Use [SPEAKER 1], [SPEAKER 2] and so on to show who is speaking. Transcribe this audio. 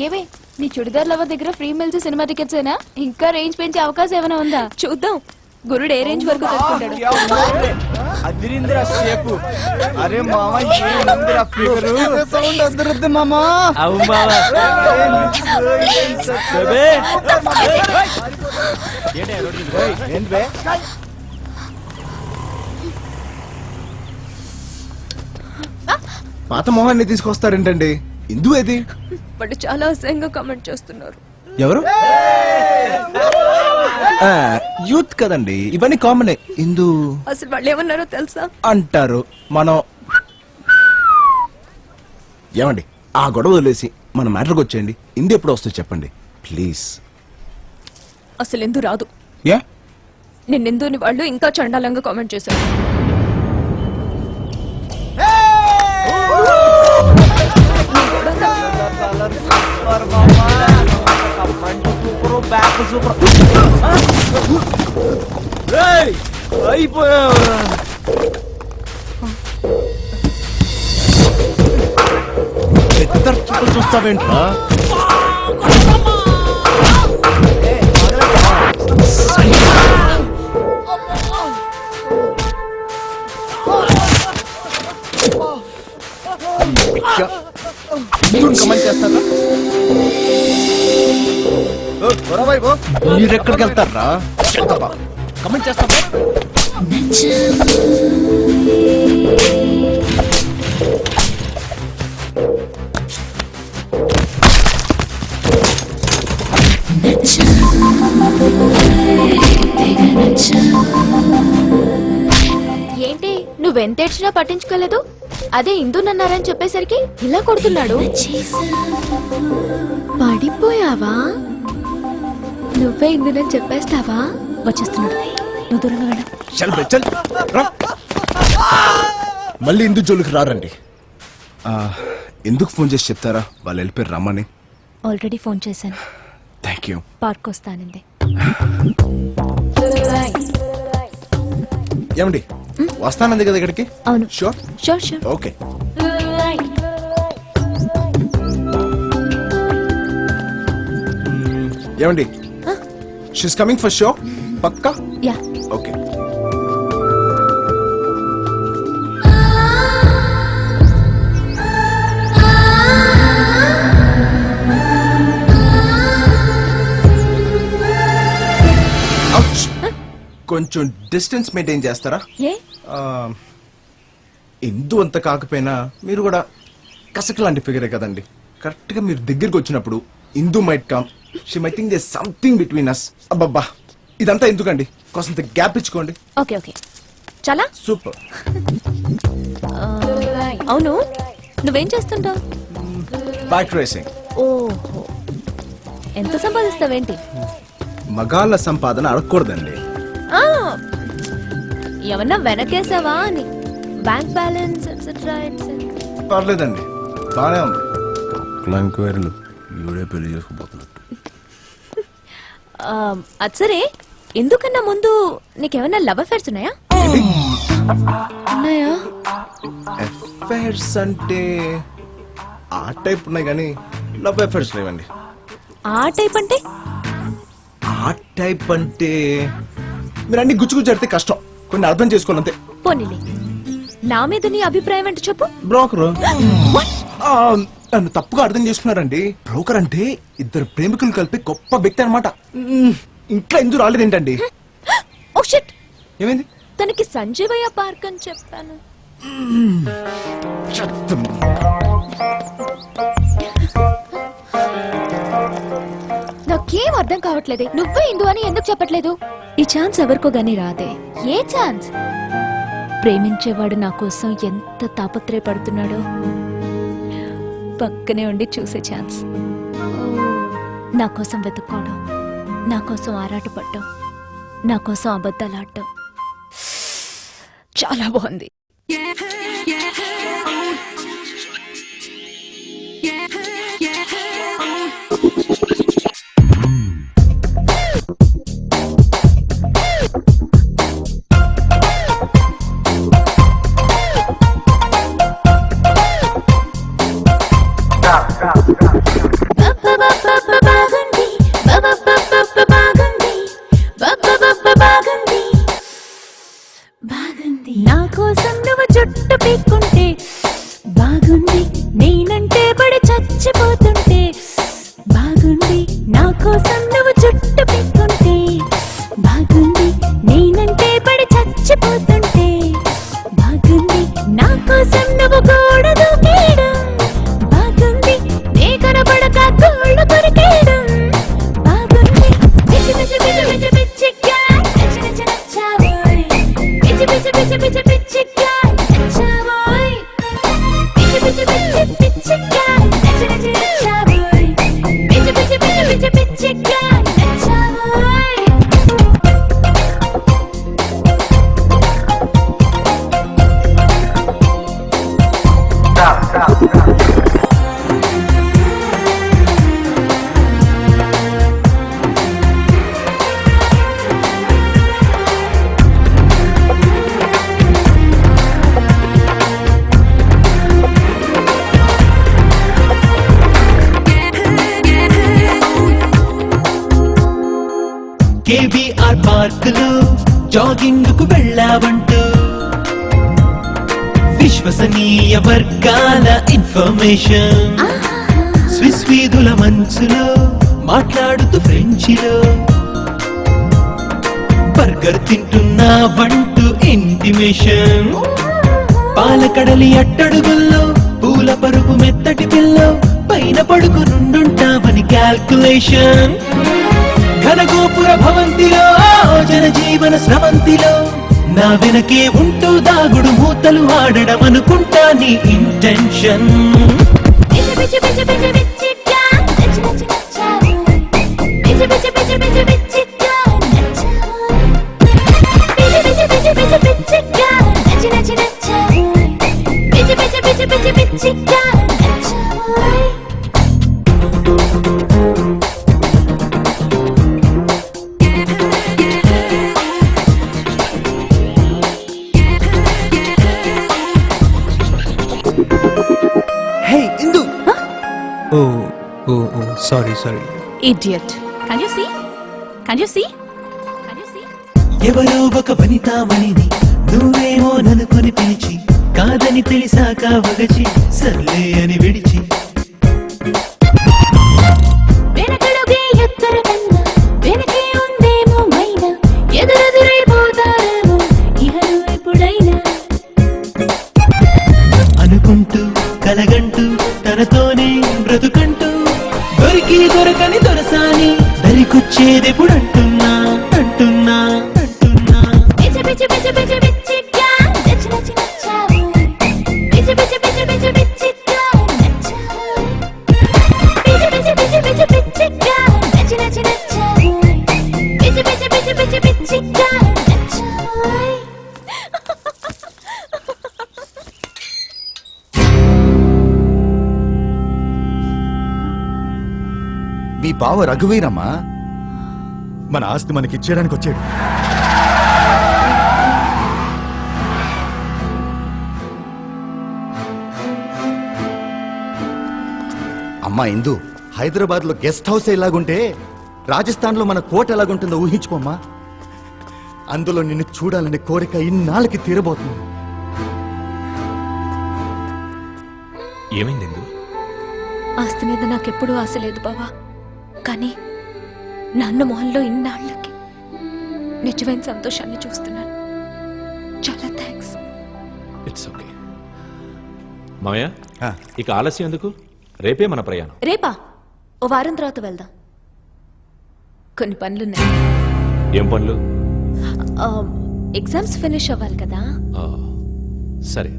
[SPEAKER 1] ఏవే నీ చుడిదార్ లవర్ దగ్గర ఫ్రీ మిల్స్ సినిమా టికెట్స్ అయినా ఇంకా రేంజ్ పెంచే అవకాశం ఏమైనా ఉందా?
[SPEAKER 2] చూద్దాం గురుడు ఏ రేంజ్ వరకు తట్టుకుంటాడు.
[SPEAKER 3] అదిరింద్రా షేపు. అరే మామ ఏంద్రా ఫిగర్ సౌండ్ అదరుద్ది మామ. అవు మామ బేబే ఏంటి బే పాత మొహాన్ని తీసుకొస్తారేంటండి? ఇందు ఏది?
[SPEAKER 2] వాళ్ళు చాలా అసహ్యంగా కామెంట్ చేస్తున్నారు.
[SPEAKER 3] ఎవరు? యూత్ కదండి, ఇవన్నీ కామనే. ఇందు
[SPEAKER 2] అసలు వాళ్ళు ఏమన్నారో తెలుసా?
[SPEAKER 3] అంటారు. మనం ఏమండి ఆ గొడవ వదిలేసి మన మ్యాటర్కి వచ్చేయండి. ఇందు ఎప్పుడు వస్తుంది చెప్పండి ప్లీజ్.
[SPEAKER 2] అసలు ఎందు రాదు.
[SPEAKER 3] యా
[SPEAKER 2] నిన్నెందుని వాళ్ళు ఇంకా చండాలంగా కామెంట్ చేశారు.
[SPEAKER 3] చూస్తావేంట్రా? మీరెక్కడికి వెళ్తారా? కమెంట్ చేస్తా.
[SPEAKER 1] ఏంటి నువ్వెంత ఏడ్చినా పట్టించుకోలేదు? అదే ఇందునన్నారని చెప్పేసరికి ఇలా కొడుతున్నాడు. పడిపోయావా? నువ్వే ఇందునని చెప్పేస్తావా?
[SPEAKER 2] వచ్చేస్తున్నాడు. నువ్వు దూరంగా వెళ్ళ.
[SPEAKER 3] చల్ బే చల్ రా. మళ్ళీ ఇందు జోలికి రారండి. ఎందుకు ఫోన్ చేసి చెప్తారా వాళ్ళు వెళ్ళిపోయారు రమ్మని?
[SPEAKER 2] ఆల్రెడీ ఫోన్ చేశాను.
[SPEAKER 3] Thank you.
[SPEAKER 2] పార్క్ వస్తానండి.
[SPEAKER 3] ఏమండి వస్తానంది కదా ఇక్కడికి?
[SPEAKER 2] అవును.
[SPEAKER 3] Sure
[SPEAKER 2] sure sure.
[SPEAKER 3] ఓకే. ఏమండి షీస్ కమింగ్ ఫర్ షో పక్కా?
[SPEAKER 2] యా.
[SPEAKER 3] ఓకే. కొంచెం డిస్టెన్స్ మెయింటైన్ చేస్తారా?
[SPEAKER 2] ఏ
[SPEAKER 3] ఎందు అంత కాకపోయినా మీరు కూడా కసక లాంటి ఫిగరే కదండి. కరెక్ట్ గా మీరు దగ్గరికి వచ్చినప్పుడు Indu might come, she might think there something between us. అబ్బబ్బా ఇదంతా ఎందుకండి, కొంత గ్యాప్ ఇచ్చుకోండి.
[SPEAKER 2] ఓకే ఓకే చాలా
[SPEAKER 3] సూపర్.
[SPEAKER 2] అవును నువ్వేం చేస్తుంటావు?
[SPEAKER 3] Bike racing.
[SPEAKER 2] ఓహో ఎంత సంపాదిస్తావేంటి?
[SPEAKER 3] మగాళ్ళ సంపాదన అడగకూడదండి.
[SPEAKER 2] ఏమన్నా వెనకేసావా అని. Bank balance etcetera.
[SPEAKER 3] పర్లేదండి బానే ఉంది. ఎంక్వైరీలు ఇవిడే పెళ్లి చేసుకుపోతున్నట్టు.
[SPEAKER 2] అది సరే, ఎందుకన్నా ముందు నీకేమన్నా లవ్ అఫైర్స్ ఉన్నాయా?
[SPEAKER 1] ఉన్నాయా?
[SPEAKER 3] అఫైర్స్ అంటే ఆ టైప్ ఉన్నాయి కానీ లవ్ అఫైర్స్ లేవండి.
[SPEAKER 2] ఆ టైప్ అంటే?
[SPEAKER 3] ఆ టైప్ అంటే మీరు అన్ని గుచ్చుగుచ్చు అడితే కష్టం, కొన్ని అర్థం చేసుకోవాలంతే.
[SPEAKER 2] పోనీలే, నా మీద నీ అభిప్రాయం అంటే చెప్పు.
[SPEAKER 3] బ్రోకర్ నన్ను తప్పుగా అర్థం చేసుకున్నారండి. బ్రోకర్ అంటే ఇద్దరు ప్రేమికులు కలిపి గొప్ప వ్యక్తి అనమాట. ఇంకా ఎందుకు రాలేదేంటండి?
[SPEAKER 2] ఓ షిట్,
[SPEAKER 3] ఏమైంది?
[SPEAKER 2] తనకి సంజీవయ్య పార్క్ అని చెప్పాను.
[SPEAKER 1] నాకేం అర్థం కావట్లేదే. నువ్వే ఇందు అని ఎందుకు చెప్పట్లేదు?
[SPEAKER 2] ఈ ఛాన్స్ ఎవరికో గానీ రాదే.
[SPEAKER 1] ఏ ఛాన్స్?
[SPEAKER 2] ప్రేమించేవాడు నా కోసం ఎంత తాపత్రయపడుతున్నాడో పక్కనే ఉండి చూసే ఛాన్స్. నా కోసం వెతుక్కోవడం, నా కోసం ఆరాటపడ్డం, నా కోసం అబద్ధాలాడటం చాలా బాగుంది.
[SPEAKER 4] జాగింగ్ కు వెళ్ళావంటూ విశ్వసనీయ వర్గాల ఇన్ఫర్మేషన్ స్విస్ వీధుల మంచులో మాట్లాడుతూ ఫ్రెంచిలో బర్గర్ తింటున్నావంటూ ఇంటిమేషన్ పాలకడలి అట్టడుగుల్లో పూల పరుపు మెత్తటి పిల్లో పైన పడుకునుండుంటావని క్యాల్కులేషన్ ఘనగోపుర భవంతిలో జనజీవన స్రవంతిలో నా వెనకే ఉంటూ దాగుడు మూతలు ఆడడం అనుకుంటా నీ intention
[SPEAKER 3] hey Indu
[SPEAKER 4] sorry
[SPEAKER 2] Idiot. Can you see? Can you see? Can you see?
[SPEAKER 4] ఎవరో ఒక వనితామణిని నువ్వేమో ననుకొని పిలిచి కాదని తెలిసాక వగచి సర్లే అని విడిచి అనుకుంటూ కలగంటూ తనతోనే బ్రతుకంటూ దొరికి దొరకని దొరసాని దరికొచ్చేదెప్పుడు అంటున్నా అంటున్నా అంటున్నా
[SPEAKER 5] మీ బావ రఘువీరమ్మా మన ఆస్తి మనకిచ్చేయడానికి వచ్చాడు. అమ్మా ఇందు, హైదరాబాద్ లో గెస్ట్ హౌస్ ఎలాగుంటే రాజస్థాన్ లో మన కోట ఎలాగుంటుందో ఊహించుకోమ్మా. అందులో నిన్ను చూడాలనే కోరిక ఇన్నాళ్ళకి తీరబోతుంది.
[SPEAKER 6] ఏమైంది ఇందు?
[SPEAKER 2] ఆస్తి మీద నాకెప్పుడూ ఆశ లేదు బావా, కానీ నాన్న మొహంలో ఇన్నాళ్ళకి నిజమైన సంతోషాన్ని చూస్తున్నాను. చాలా థ్యాంక్స్.
[SPEAKER 6] ఇట్స్ ఓకే మామయ్య.
[SPEAKER 5] ఆ.
[SPEAKER 6] ఇక ఆలస్యం ఎందుకు? రేపే మన ప్రయాణం.
[SPEAKER 2] రేపా? ఓ వారం తర్వాత వెళ్దాం. కొన్ని పనులున్నాయి.
[SPEAKER 6] ఏం పనులు?
[SPEAKER 2] ఎగ్జామ్స్ ఫినిష్ అవ్వాలి కదా.
[SPEAKER 6] ఆ, సరే